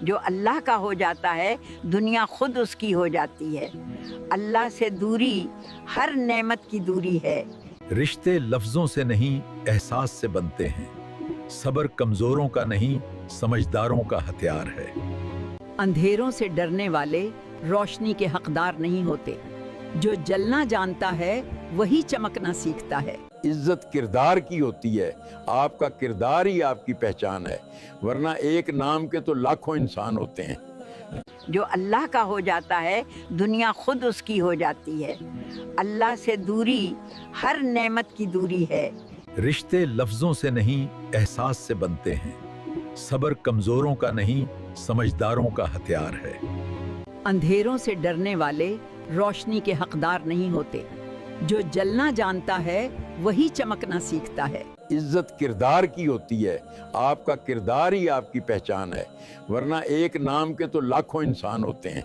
جو اللہ کا ہو جاتا ہے دنیا خود اس کی ہو جاتی ہے۔ اللہ سے دوری ہر نعمت کی دوری ہے۔ رشتے لفظوں سے نہیں احساس سے بنتے ہیں۔ صبر کمزوروں کا نہیں سمجھداروں کا ہتھیار ہے۔ اندھیروں سے ڈرنے والے روشنی کے حقدار نہیں ہوتے۔ جو جلنا جانتا ہے وہی چمکنا سیکھتا ہے۔ عزت کردار کی ہوتی ہے، آپ کا کردار ہی آپ کی پہچان ہے، ورنہ ایک نام کے تو لاکھوں انسان ہوتے ہیں۔ جو اللہ کا ہو جاتا ہے دنیا خود اس کی ہو جاتی ہے۔ اللہ سے دوری ہر نعمت کی دوری ہے۔ رشتے لفظوں سے نہیں احساس سے بنتے ہیں۔ صبر کمزوروں کا نہیں سمجھداروں کا ہتھیار ہے۔ اندھیروں سے ڈرنے والے روشنی کے حقدار نہیں ہوتے۔ جو جلنا جانتا ہے وہی چمکنا سیکھتا ہے۔ عزت کردار کی ہوتی ہے، آپ کا کردار ہی آپ کی پہچان ہے، ورنہ ایک نام کے تو لاکھوں انسان ہوتے ہیں۔